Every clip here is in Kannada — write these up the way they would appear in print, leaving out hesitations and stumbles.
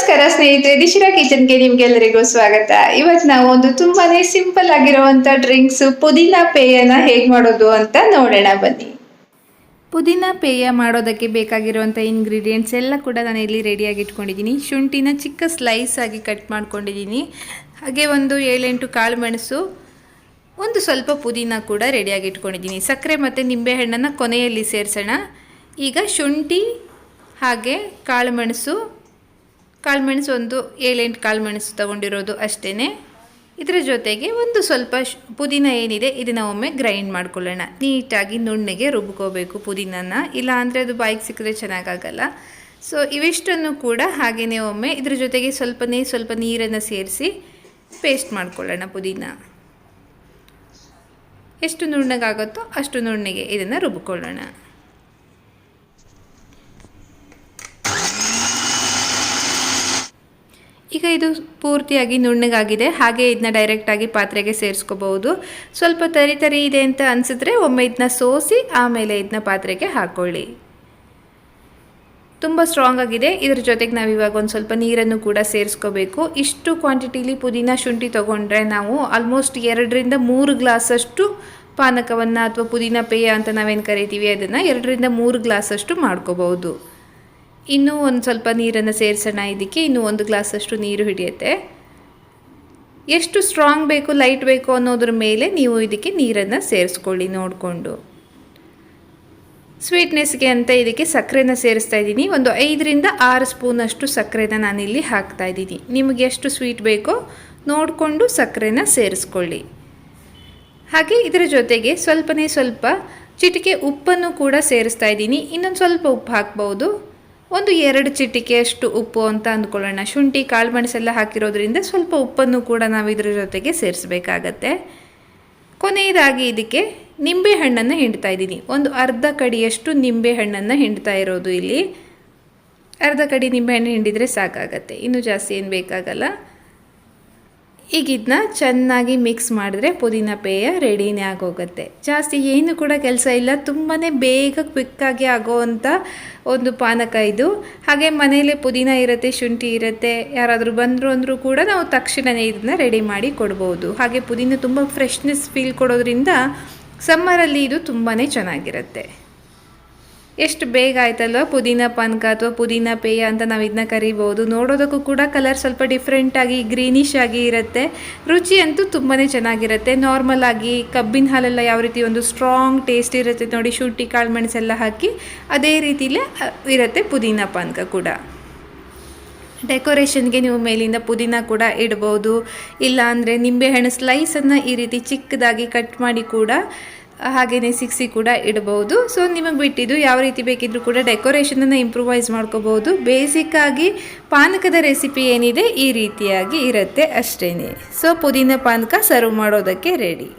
ನಮಸ್ಕಾರ ಸ್ನೇಹಿತರೆ, ದಿಶಿರಾ ಕಿಚನ್ಗೆ ನಿಮ್ಗೆಲ್ಲರಿಗೂ ಸ್ವಾಗತ. ಇವತ್ತು ನಾವು ಒಂದು ತುಂಬಾನೇ ಸಿಂಪಲ್ ಆಗಿರುವಂತ ಡ್ರಿಂಕ್ಸ್ ಪುದೀನಾ ಪೇಯನ ಹೇಗ್ ಮಾಡೋದು ಅಂತ ನೋಡೋಣ ಬನ್ನಿ. ಪುದೀನಾ ಪೇಯ ಮಾಡೋದಕ್ಕೆ ಬೇಕಾಗಿರುವಂಥ ಇಂಗ್ರೀಡಿಯೆಂಟ್ಸ್ ಎಲ್ಲ ಕೂಡ ನಾನು ಇಲ್ಲಿ ರೆಡಿಯಾಗಿ ಇಟ್ಕೊಂಡಿದ್ದೀನಿ. ಶುಂಠಿನ ಚಿಕ್ಕ ಸ್ಲೈಸ್ ಆಗಿ ಕಟ್ ಮಾಡ್ಕೊಂಡಿದ್ದೀನಿ. ಹಾಗೆ ಒಂದು 7-8 ಕಾಳು ಮೆಣಸು, ಒಂದು ಸ್ವಲ್ಪ ಪುದೀನ ಕೂಡ ರೆಡಿಯಾಗಿ ಇಟ್ಕೊಂಡಿದ್ದೀನಿ. ಸಕ್ಕರೆ ಮತ್ತು ನಿಂಬೆಹಣ್ಣನ್ನು ಕೊನೆಯಲ್ಲಿ ಸೇರಿಸೋಣ. ಈಗ ಶುಂಠಿ ಹಾಗೆ ಕಾಳುಮೆಣಸು ಒಂದು 7-8 ಕಾಳುಮೆಣಸು ತೊಗೊಂಡಿರೋದು ಅಷ್ಟೇ. ಇದರ ಜೊತೆಗೆ ಒಂದು ಸ್ವಲ್ಪ ಪುದೀನ ಏನಿದೆ ಇದನ್ನು ಒಮ್ಮೆ ಗ್ರೈಂಡ್ ಮಾಡ್ಕೊಳ್ಳೋಣ. ನೀಟಾಗಿ ನುಣ್ಣಗೆ ರುಬ್ಕೋಬೇಕು ಪುದೀನನ, ಇಲ್ಲ ಅಂದರೆ ಅದು ಬಾಯಿಗೆ ಸಿಕ್ಕಿದ್ರೆ ಚೆನ್ನಾಗಾಗಲ್ಲ. ಸೊ ಇವಿಷ್ಟನ್ನು ಕೂಡ ಹಾಗೆಯೇ ಒಮ್ಮೆ ಇದ್ರ ಜೊತೆಗೆ ಸ್ವಲ್ಪ ನೀರನ್ನು ಸೇರಿಸಿ ಪೇಸ್ಟ್ ಮಾಡ್ಕೊಳ್ಳೋಣ. ಪುದೀನ ಎಷ್ಟು ನುಣ್ಣಗಾಗುತ್ತೋ ಅಷ್ಟು ನುಣ್ಣಗೆ ಇದನ್ನು ರುಬ್ಕೊಳ್ಳೋಣ. ಈಗ ಇದು ಪೂರ್ತಿಯಾಗಿ ನುಣ್ಣಗಾಗಿದೆ. ಹಾಗೆ ಇದನ್ನ ಡೈರೆಕ್ಟಾಗಿ ಪಾತ್ರೆಗೆ ಸೇರಿಸ್ಕೋಬಹುದು. ಸ್ವಲ್ಪ ತರಿ ಇದೆ ಅಂತ ಅನಿಸಿದ್ರೆ ಒಮ್ಮೆ ಇದನ್ನ ಸೋಸಿ ಆಮೇಲೆ ಇದನ್ನ ಪಾತ್ರೆಗೆ ಹಾಕ್ಕೊಳ್ಳಿ. ತುಂಬ ಸ್ಟ್ರಾಂಗ್ ಆಗಿದೆ. ಇದ್ರ ಜೊತೆಗೆ ನಾವು ಇವಾಗ ಒಂದು ಸ್ವಲ್ಪ ನೀರನ್ನು ಕೂಡ ಸೇರಿಸ್ಕೋಬೇಕು. ಇಷ್ಟು ಕ್ವಾಂಟಿಟಿಲಿ ಪುದೀನ ಶುಂಠಿ ತೊಗೊಂಡ್ರೆ ನಾವು ಆಲ್ಮೋಸ್ಟ್ 2-3 ಗ್ಲಾಸಷ್ಟು ಪಾನಕವನ್ನು ಅಥವಾ ಪುದೀನ ಪೇಯ ಅಂತ ನಾವೇನು ಕರಿತೀವಿ ಅದನ್ನು 2-3 ಗ್ಲಾಸಷ್ಟು ಮಾಡ್ಕೋಬಹುದು. ಇನ್ನೂ ಒಂದು ಸ್ವಲ್ಪ ನೀರನ್ನು ಸೇರಿಸೋಣ. ಇದಕ್ಕೆ ಇನ್ನೂ 1 ಗ್ಲಾಸಷ್ಟು ನೀರು ಹಿಡಿಯುತ್ತೆ. ಎಷ್ಟು ಸ್ಟ್ರಾಂಗ್ ಬೇಕು ಲೈಟ್ ಬೇಕು ಅನ್ನೋದ್ರ ಮೇಲೆ ನೀವು ಇದಕ್ಕೆ ನೀರನ್ನು ಸೇರಿಸ್ಕೊಳ್ಳಿ ನೋಡಿಕೊಂಡು. ಸ್ವೀಟ್ನೆಸ್ಗೆ ಅಂತ ಇದಕ್ಕೆ ಸಕ್ಕರೆನ ಸೇರಿಸ್ತಾ ಇದ್ದೀನಿ. ಒಂದು 5-6 ಸ್ಪೂನಷ್ಟು ಸಕ್ಕರೆನ ನಾನಿಲ್ಲಿ ಹಾಕ್ತಾ ಇದ್ದೀನಿ. ನಿಮಗೆ ಎಷ್ಟು ಸ್ವೀಟ್ ಬೇಕೋ ನೋಡಿಕೊಂಡು ಸಕ್ಕರೆನ ಸೇರಿಸ್ಕೊಳ್ಳಿ. ಹಾಗೆ ಇದರ ಜೊತೆಗೆ ಸ್ವಲ್ಪ ಚಿಟಿಕೆ ಉಪ್ಪನ್ನು ಕೂಡ ಸೇರಿಸ್ತಾ ಇದ್ದೀನಿ. ಇನ್ನೊಂದು ಸ್ವಲ್ಪ ಉಪ್ಪು ಹಾಕ್ಬೋದು. ಒಂದು 2 ಚಿಟಿಕೆಯಷ್ಟು ಉಪ್ಪು ಅಂತ ಅಂದ್ಕೊಳ್ಳೋಣ. ಶುಂಠಿ ಕಾಳುಮೆಣಸೆಲ್ಲ ಹಾಕಿರೋದ್ರಿಂದ ಸ್ವಲ್ಪ ಉಪ್ಪನ್ನು ಕೂಡ ನಾವು ಇದ್ರ ಜೊತೆಗೆ ಸೇರಿಸಬೇಕಾಗತ್ತೆ. ಕೊನೆಯದಾಗಿ ಇದಕ್ಕೆ ನಿಂಬೆಹಣ್ಣನ್ನು ಹಿಂಡ್ತಾ ಇದ್ದೀನಿ. ಒಂದು ಅರ್ಧ ಕಡಿಯಷ್ಟು ನಿಂಬೆಹಣ್ಣನ್ನು ಹಿಂಡ್ತಾ ಇರೋದು ಇಲ್ಲಿ. ಅರ್ಧ ಕಡಿ ನಿಂಬೆಹಣ್ಣು ಹಿಂಡಿದರೆ ಸಾಕಾಗತ್ತೆ, ಇನ್ನೂ ಜಾಸ್ತಿ ಏನು ಬೇಕಾಗಲ್ಲ. ಈಗ ಇದನ್ನ ಚೆನ್ನಾಗಿ ಮಿಕ್ಸ್ ಮಾಡಿದ್ರೆ ಪುದೀನ ಪೇಯ ರೆಡಿನೇ ಆಗೋಗುತ್ತೆ. ಜಾಸ್ತಿ ಏನು ಕೂಡ ಕೆಲಸ ಇಲ್ಲ, ತುಂಬಾ ಬೇಗ ಕ್ವಿಕ್ಕಾಗಿ ಆಗೋವಂಥ ಒಂದು ಪಾನಕ ಇದು. ಹಾಗೆ ಮನೆಯಲ್ಲೇ ಪುದೀನ ಇರುತ್ತೆ, ಶುಂಠಿ ಇರುತ್ತೆ. ಯಾರಾದರೂ ಬಂದರು ಅಂದರೂ ಕೂಡ ನಾವು ತಕ್ಷಣವೇ ಇದನ್ನು ರೆಡಿ ಮಾಡಿ ಕೊಡ್ಬೋದು. ಹಾಗೆ ಪುದೀನ ತುಂಬ ಫ್ರೆಶ್ನೆಸ್ ಫೀಲ್ ಕೊಡೋದ್ರಿಂದ ಸಮ್ಮರಲ್ಲಿ ಇದು ತುಂಬಾ ಚೆನ್ನಾಗಿರುತ್ತೆ. ಎಷ್ಟು ಬೇಗ ಆಯ್ತಲ್ವ ಪುದೀನ ಪಾನಕ ಅಥವಾ ಪುದೀನ ಪೇಯ ಅಂತ ನಾವು ಇದನ್ನ ಕರಿಬೋದು. ನೋಡೋದಕ್ಕೂ ಕೂಡ ಕಲರ್ ಸ್ವಲ್ಪ ಡಿಫ್ರೆಂಟಾಗಿ ಗ್ರೀನಿಶ್ ಆಗಿ ಇರುತ್ತೆ. ರುಚಿ ಅಂತೂ ತುಂಬಾ ಚೆನ್ನಾಗಿರುತ್ತೆ. ನಾರ್ಮಲ್ ಆಗಿ ಕಬ್ಬಿನ ಹಾಲೆಲ್ಲ ಯಾವ ರೀತಿ ಒಂದು ಸ್ಟ್ರಾಂಗ್ ಟೇಸ್ಟ್ ಇರುತ್ತೆ ನೋಡಿ, ಶುಂಠಿ ಕಾಳುಮೆಣಸೆಲ್ಲ ಹಾಕಿ ಅದೇ ರೀತಿಲೇ ಇರುತ್ತೆ ಪುದೀನ ಪಾನಕ ಕೂಡ. ಡೆಕೋರೇಷನ್ಗೆ ನೀವು ಮೇಲಿಂದ ಪುದೀನ ಕೂಡ ಇಡ್ಬೋದು, ಇಲ್ಲ ಅಂದರೆ ನಿಂಬೆಹಣ್ಣು ಸ್ಲೈಸನ್ನು ಈ ರೀತಿ ಚಿಕ್ಕದಾಗಿ ಕಟ್ ಮಾಡಿ ಕೂಡ ಹಾಗೆಯೇ ಸಿಕ್ಸಿ ಕೂಡ ಇಡ್ಬೋದು. ಸೊ ನಿಮಗೆ ಬಿಟ್ಟಿದ್ದು ಯಾವ ರೀತಿ ಬೇಕಿದ್ರೂ ಕೂಡ ಡೆಕೋರೇಷನನ್ನು ಇಂಪ್ರೂವೈಸ್ ಮಾಡ್ಕೋಬೋದು. ಬೇಸಿಕ್ಕಾಗಿ ಪಾನಕದ ರೆಸಿಪಿ ಏನಿದೆ ಈ ರೀತಿಯಾಗಿ ಇರುತ್ತೆ ಅಷ್ಟೇ. ಸೊ ಪುದೀನ ಪಾನಕ ಸರ್ವ್ ಮಾಡೋದಕ್ಕೆ ರೆಡಿ.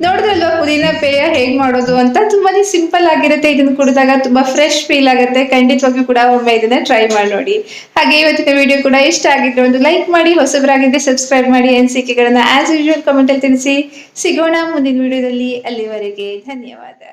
ನೋಡಿದ್ರಲ್ವ ಪುದೀನ ಪೇಯ ಹೇಗೆ ಮಾಡೋದು ಅಂತ. ತುಂಬಾನೇ ಸಿಂಪಲ್ ಆಗಿರುತ್ತೆ. ಇದನ್ನು ಕುಡಿದಾಗ ತುಂಬಾ ಫ್ರೆಶ್ ಫೀಲ್ ಆಗುತ್ತೆ. ಖಂಡಿತವಾಗಿಯೂ ಕೂಡ ಒಮ್ಮೆ ಇದನ್ನ ಟ್ರೈ ಮಾಡಿ ನೋಡಿ. ಹಾಗೆ ಇವತ್ತಿನ ವಿಡಿಯೋ ಕೂಡ ಇಷ್ಟ ಆಗಿದ್ರೆ ಒಂದು ಲೈಕ್ ಮಾಡಿ, ಹೊಸಬರಾಗಿದ್ರೆ ಸಬ್ಸ್ಕ್ರೈಬ್ ಮಾಡಿ. ಅನಿಸಿಕೆಗಳನ್ನ ಆಸ್ ಯೂಶುವಲ್ ಕಮೆಂಟ್ ಅಲ್ಲಿ ತಿಳಿಸಿ. ಸಿಗೋಣ ಮುಂದಿನ ವಿಡಿಯೋದಲ್ಲಿ. ಅಲ್ಲಿವರೆಗೆ ಧನ್ಯವಾದ.